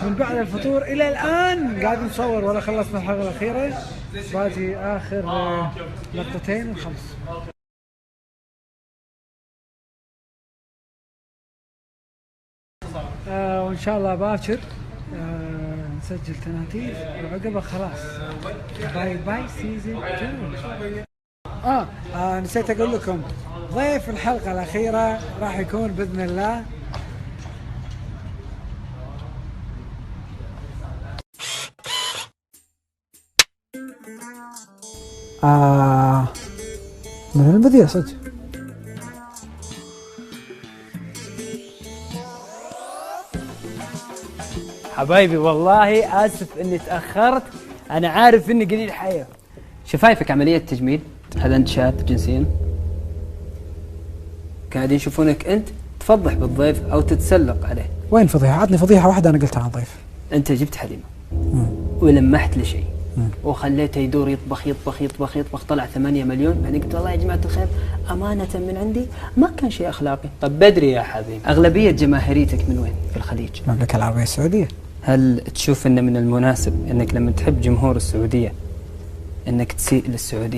من بعد الفطور الى الان قاعد نصور ولا خلصنا الحلقه الاخيره. باقي اخر لقطتين وخلص. وان شاء الله باكر نسجل تناتيف وعقبه خلاص باي باي سيزون 2. نسيت اقول لكم ضيف الحلقه الاخيره راح يكون باذن الله من البديع صدق. حبايبي والله اسف اني تاخرت، انا عارف اني قليل حياه. شفايفك عمليه تجميل؟ هل انت شاب جنسيا؟ قاعدين يشوفونك انت تفضح بالضيف او تتسلق عليه. وين فضيحه؟ عطني فضيحه واحده انا قلتها عن ضيف. انت جبت حليمه ولمحت له شيء وخليته يدور يطبخ يطبخ يطبخ يطبخ، طلع 8 مليون. بعدين قلت والله يا جماعه الخير امانه من عندي ما كان شيء اخلاقي. طب بدري يا حبيبي، اغلبيه جماهيريتك من وين؟ في الخليج. المملكه العربيه السعوديه. هل تشوف انه من المناسب انك لما تحب جمهور السعوديه انك تسيء للسعوديه؟